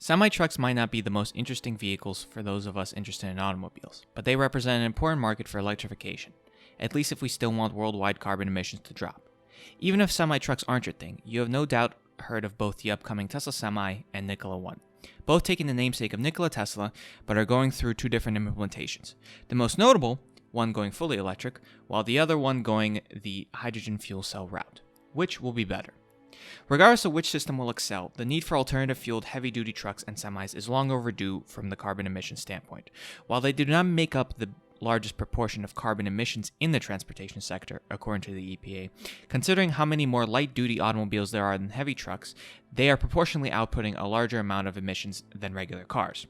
Semi-trucks might not be the most interesting vehicles for those of us interested in automobiles, but they represent an important market for electrification, at least if we still want worldwide carbon emissions to drop. Even if semi-trucks aren't your thing, you have no doubt heard of both the upcoming Tesla Semi and Nikola One, both taking the namesake of Nikola Tesla, but are going through two different implementations. The most notable, one going fully electric, while the other one going the hydrogen fuel cell route. Which will be better? Regardless of which system will excel, the need for alternative-fueled heavy-duty trucks and semis is long overdue from the carbon emission standpoint. While they do not make up the largest proportion of carbon emissions in the transportation sector, according to the EPA, considering how many more light-duty automobiles there are than heavy trucks, they are proportionally outputting a larger amount of emissions than regular cars.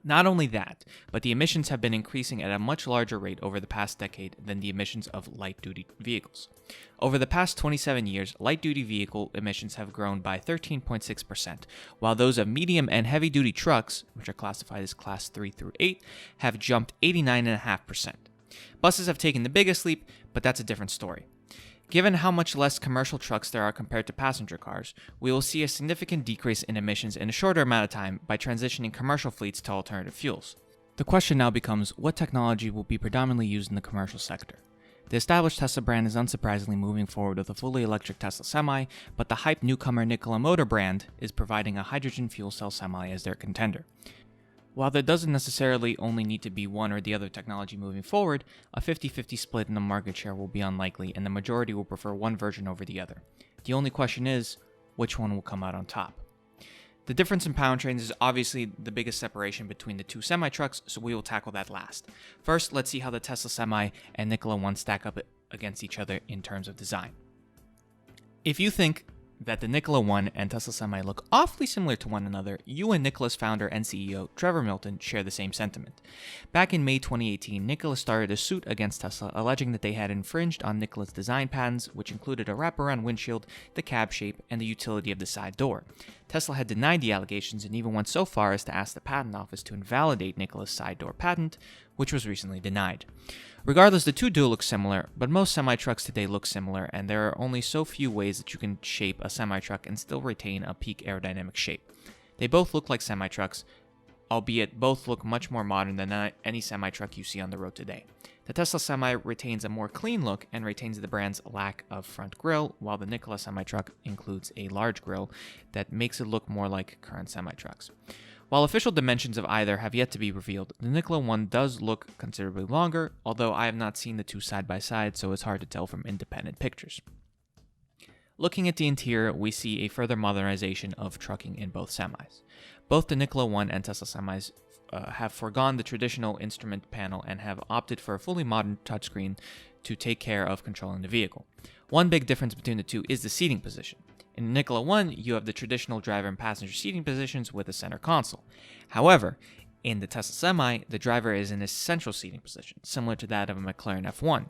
Not only that, but the emissions have been increasing at a much larger rate over the past decade than the emissions of light-duty vehicles. Over the past 27 years, light-duty vehicle emissions have grown by 13.6%, while those of medium and heavy-duty trucks, which are classified as Class 3 through 8, have jumped 89.5%. Buses have taken the biggest leap, but that's a different story. Given how much less commercial trucks there are compared to passenger cars, we will see a significant decrease in emissions in a shorter amount of time by transitioning commercial fleets to alternative fuels. The question now becomes, what technology will be predominantly used in the commercial sector? The established Tesla brand is unsurprisingly moving forward with a fully electric Tesla Semi, but the hyped newcomer Nikola Motor brand is providing a hydrogen fuel cell Semi as their contender. While there doesn't necessarily only need to be one or the other technology moving forward, a 50-50 split in the market share will be unlikely, and the majority will prefer one version over the other. The only question is, which one will come out on top? The difference in powertrains is obviously the biggest separation between the two semi-trucks, so we will tackle that last. First, let's see how the Tesla Semi and Nikola One stack up against each other in terms of design. If you think that the Nikola One and Tesla Semi look awfully similar to one another, you and Nikola's founder and CEO, Trevor Milton, share the same sentiment. Back in May 2018, Nikola started a suit against Tesla, alleging that they had infringed on Nikola's design patents, which included a wraparound windshield, the cab shape, and the utility of the side door. Tesla had denied the allegations and even went so far as to ask the patent office to invalidate Nikola's side door patent, which was recently denied. Regardless, the two do look similar, but most semi-trucks today look similar, and there are only so few ways that you can shape a semi-truck and still retain a peak aerodynamic shape. They both look like semi-trucks, albeit both look much more modern than any semi-truck you see on the road today. The Tesla Semi retains a more clean look and retains the brand's lack of front grille, while the Nikola semi-truck includes a large grille that makes it look more like current semi-trucks. While official dimensions of either have yet to be revealed, the Nikola One does look considerably longer, although I have not seen the two side by side, so it's hard to tell from independent pictures. Looking at the interior, we see a further modernization of trucking in both semis. Both the Nikola One and Tesla Semis have foregone the traditional instrument panel and have opted for a fully modern touchscreen to take care of controlling the vehicle. One big difference between the two is the seating position. In the Nikola One, you have the traditional driver and passenger seating positions with a center console. However, in the Tesla Semi, the driver is in a central seating position, similar to that of a McLaren F1,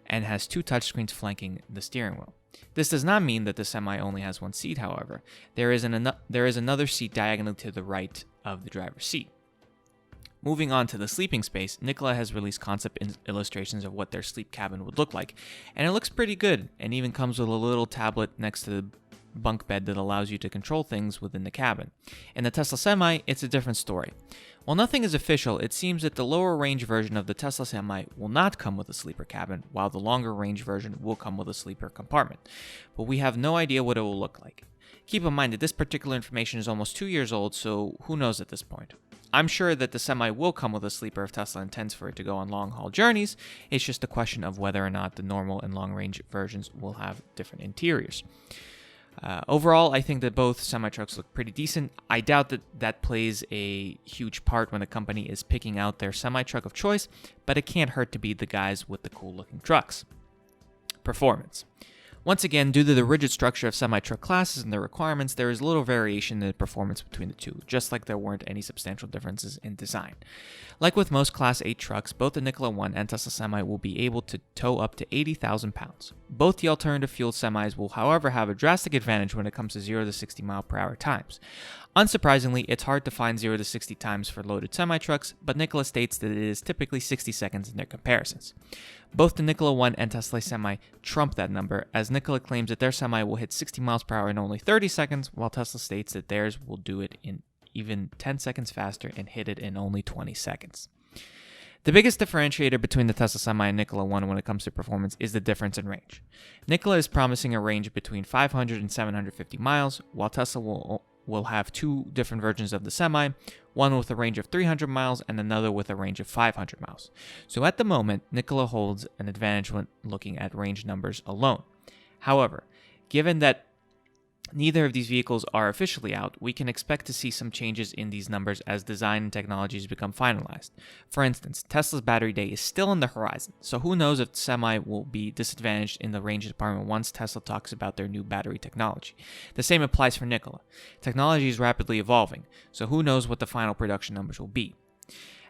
and has two touchscreens flanking the steering wheel. This does not mean that the Semi only has one seat, however. There is another seat diagonally to the right of the driver's seat. Moving on to the sleeping space, Nikola has released concept illustrations of what their sleep cabin would look like, and it looks pretty good, and even comes with a little tablet next to the bunk bed that allows you to control things within the cabin. In the Tesla Semi, it's a different story. While nothing is official, it seems that the lower range version of the Tesla Semi will not come with a sleeper cabin, while the longer range version will come with a sleeper compartment. But we have no idea what it will look like. Keep in mind that this particular information is almost 2 years old, so who knows at this point. I'm sure that the Semi will come with a sleeper if Tesla intends for it to go on long-haul journeys. It's just a question of whether or not the normal and long-range versions will have different interiors. Overall, I think that both semi-trucks look pretty decent. I doubt that that plays a huge part when the company is picking out their semi-truck of choice, but it can't hurt to be the guys with the cool-looking trucks. Performance. Once again, due to the rigid structure of semi-truck classes and their requirements, there is little variation in the performance between the two, just like there weren't any substantial differences in design. Like with most Class 8 trucks, both the Nikola One and Tesla Semi will be able to tow up to 80,000 pounds. Both the alternative fuel semis will, however, have a drastic advantage when it comes to 0 to 60 mile per hour times. Unsurprisingly, it's hard to find 0 to 60 times for loaded semi-trucks, but Nikola states that it is typically 60 seconds in their comparisons. Both the Nikola One and Tesla Semi trump that number, as Nikola claims that their Semi will hit 60 miles per hour in only 30 seconds, while Tesla states that theirs will do it in even 10 seconds faster and hit it in only 20 seconds. The biggest differentiator between the Tesla Semi and Nikola One when it comes to performance is the difference in range. Nikola is promising a range between 500 and 750 miles, while Tesla will have two different versions of the Semi, one with a range of 300 miles and another with a range of 500 miles. So at the moment, Nikola holds an advantage when looking at range numbers alone. However, given that neither of these vehicles are officially out, we can expect to see some changes in these numbers as design and technologies become finalized. For instance, Tesla's battery day is still on the horizon, so who knows if the Semi will be disadvantaged in the range department once Tesla talks about their new battery technology. The same applies for Nikola. Technology is rapidly evolving, so who knows what the final production numbers will be.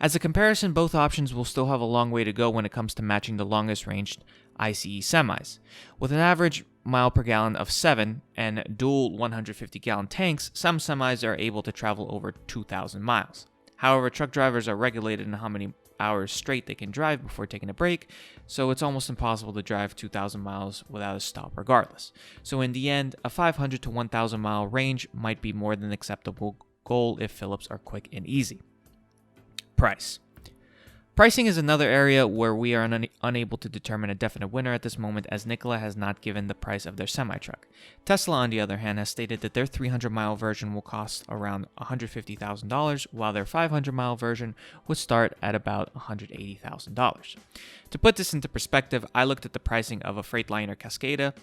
As a comparison, both options will still have a long way to go when it comes to matching the longest ranged ICE semis. With an average mile per gallon of 7 and dual 150-gallon tanks, some semis are able to travel over 2,000 miles. However, truck drivers are regulated in how many hours straight they can drive before taking a break, so it's almost impossible to drive 2,000 miles without a stop regardless. So in the end, a 500 to 1,000 mile range might be more than acceptable goal if fill-ups are quick and easy. Price. Pricing is another area where we are unable to determine a definite winner at this moment, as Nikola has not given the price of their semi-truck. Tesla, on the other hand, has stated that their 300-mile version will cost around $150,000, while their 500-mile version would start at about $180,000. To put this into perspective, I looked at the pricing of a Freightliner Cascada,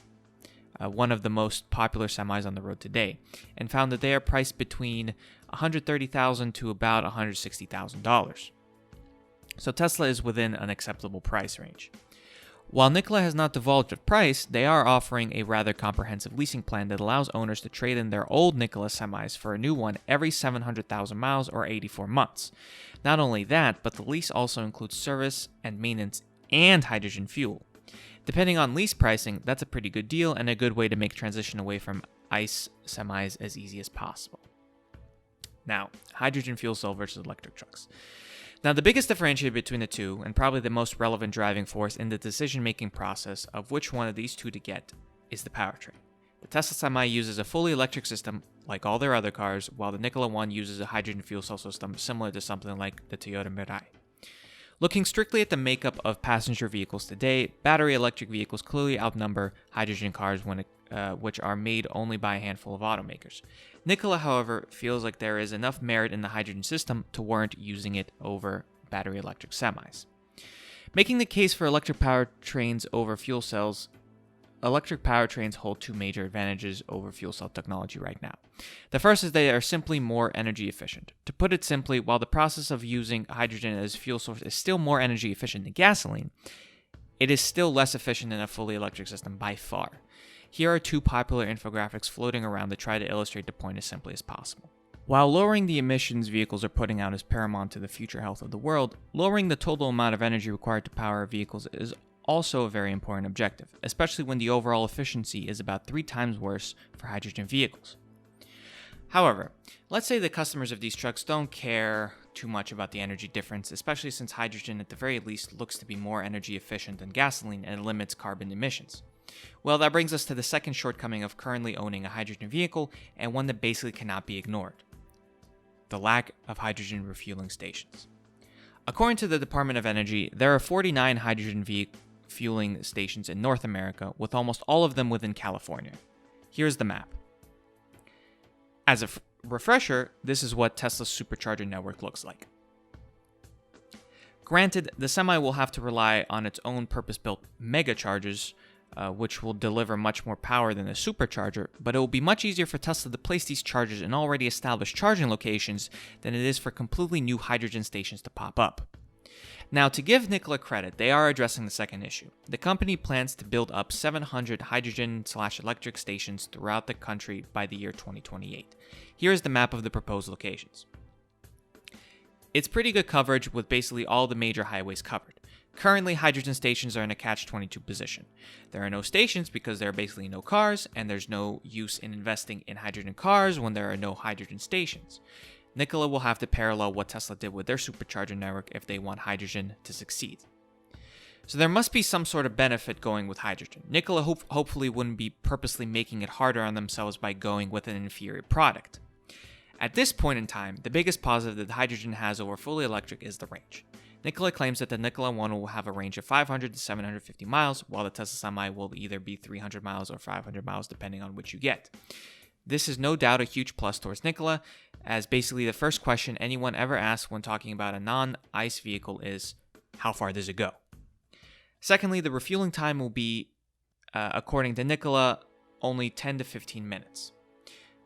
one of the most popular semis on the road today, and found that they are priced between $130,000 to about $160,000. So Tesla is within an acceptable price range. While Nikola has not divulged a price, they are offering a rather comprehensive leasing plan that allows owners to trade in their old Nikola semis for a new one every 700,000 miles or 84 months. Not only that, but the lease also includes service and maintenance and hydrogen fuel. Depending on lease pricing, that's a pretty good deal and a good way to make transition away from ICE semis as easy as possible. Now, hydrogen fuel cell versus electric trucks. Now, the biggest differentiator between the two, and probably the most relevant driving force in the decision-making process of which one of these two to get, is the powertrain. The Tesla Semi uses a fully electric system like all their other cars, while the Nikola One uses a hydrogen fuel cell system similar to something like the Toyota Mirai. Looking strictly at the makeup of passenger vehicles today, battery electric vehicles clearly outnumber hydrogen cars which are made only by a handful of automakers. Nikola, however, feels like there is enough merit in the hydrogen system to warrant using it over battery electric semis. Making the case for electric powertrains over fuel cells, electric powertrains hold two major advantages over fuel cell technology right now. The first is they are simply more energy efficient. To put it simply, while the process of using hydrogen as fuel source is still more energy efficient than gasoline, it is still less efficient than a fully electric system by far. Here are two popular infographics floating around to try to illustrate the point as simply as possible. While lowering the emissions vehicles are putting out is paramount to the future health of the world, lowering the total amount of energy required to power vehicles is also a very important objective, especially when the overall efficiency is about 3 times worse for hydrogen vehicles. However, let's say the customers of these trucks don't care too much about the energy difference, especially since hydrogen at the very least looks to be more energy efficient than gasoline and limits carbon emissions. Well, that brings us to the second shortcoming of currently owning a hydrogen vehicle, and one that basically cannot be ignored: the lack of hydrogen refueling stations. According to the Department of Energy, there are 49 hydrogen fueling stations in North America, with almost all of them within California. Here's the map. As a refresher, this is what Tesla's supercharger network looks like. Granted, the Semi will have to rely on its own purpose-built mega chargers, which will deliver much more power than a supercharger, but it will be much easier for Tesla to place these chargers in already established charging locations than it is for completely new hydrogen stations to pop up. Now, to give Nikola credit, they are addressing the second issue. The company plans to build up 700 hydrogen/electric stations throughout the country by the year 2028. Here is the map of the proposed locations. It's pretty good coverage with basically all the major highways covered. Currently, hydrogen stations are in a catch-22 position. There are no stations because there are basically no cars, and there's no use in investing in hydrogen cars when there are no hydrogen stations. Nikola will have to parallel what Tesla did with their supercharger network if they want hydrogen to succeed. So there must be some sort of benefit going with hydrogen. Nikola hopefully wouldn't be purposely making it harder on themselves by going with an inferior product. At this point in time, the biggest positive that the hydrogen has over fully electric is the range. Nikola claims that the Nikola One will have a range of 500 to 750 miles, while the Tesla Semi will either be 300 miles or 500 miles depending on which you get. This is no doubt a huge plus towards Nikola, as basically the first question anyone ever asks when talking about a non-ICE vehicle is, how far does it go? Secondly, the refueling time will be, according to Nikola, only 10 to 15 minutes.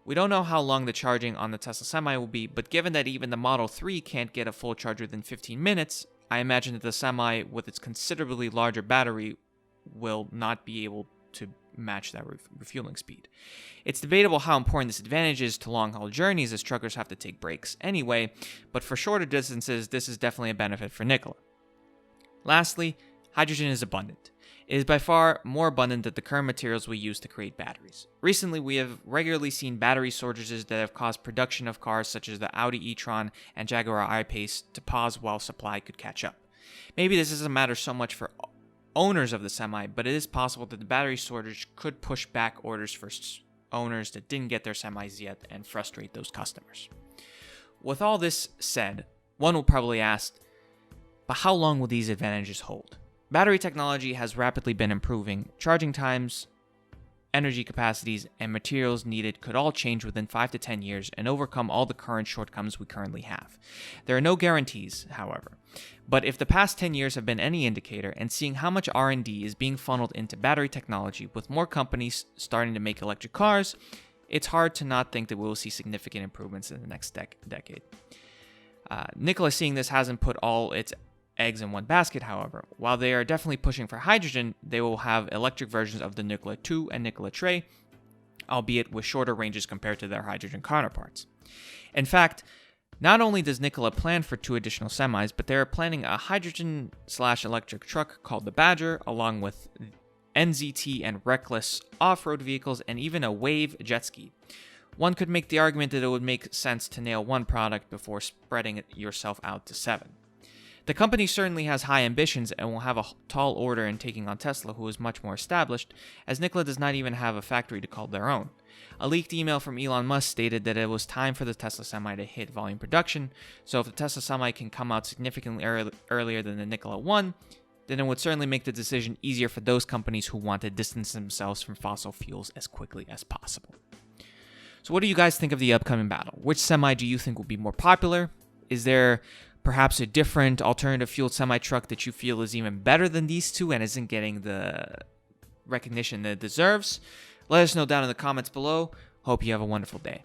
We don't know how long the charging on the Tesla Semi will be, but given that even the Model 3 can't get a full charge within 15 minutes, I imagine that the Semi, with its considerably larger battery, will not be able to match that refueling speed. It's debatable how important this advantage is to long-haul journeys, as truckers have to take breaks anyway, but for shorter distances, this is definitely a benefit for Nikola. Lastly, hydrogen is abundant. It is by far more abundant than the current materials we use to create batteries. Recently, we have regularly seen battery shortages that have caused production of cars such as the Audi e-tron and Jaguar I-Pace to pause while supply could catch up. Maybe this doesn't matter so much for owners of the Semi, but it is possible that the battery shortage could push back orders for owners that didn't get their Semis yet and frustrate those customers. With all this said, one will probably ask, but how long will these advantages hold? Battery technology has rapidly been improving. Charging times, energy capacities, and materials needed could all change within 5 to 10 years and overcome all the current shortcomings we currently have. There are no guarantees, however. But if the past 10 years have been any indicator, and seeing how much R&D is being funneled into battery technology with more companies starting to make electric cars, it's hard to not think that we will see significant improvements in the next decade. Nikola, seeing this, hasn't put all its eggs in one basket, however. While they are definitely pushing for hydrogen, they will have electric versions of the Nikola 2 and Nikola Tre, albeit with shorter ranges compared to their hydrogen counterparts. In fact, not only does Nikola plan for 2 additional semis, but they are planning a hydrogen/electric truck called the Badger, along with NZT and Reckless off-road vehicles, and even a Wave jet ski. One could make the argument that it would make sense to nail one product before spreading yourself out to 7. The company certainly has high ambitions and will have a tall order in taking on Tesla, who is much more established, as Nikola does not even have a factory to call their own. A leaked email from Elon Musk stated that it was time for the Tesla Semi to hit volume production, so if the Tesla Semi can come out significantly earlier than the Nikola One, then it would certainly make the decision easier for those companies who want to distance themselves from fossil fuels as quickly as possible. So what do you guys think of the upcoming battle? Which Semi do you think will be more popular? Is there perhaps a different alternative fueled semi-truck that you feel is even better than these two and isn't getting the recognition that it deserves? Let us know down in the comments below. Hope you have a wonderful day.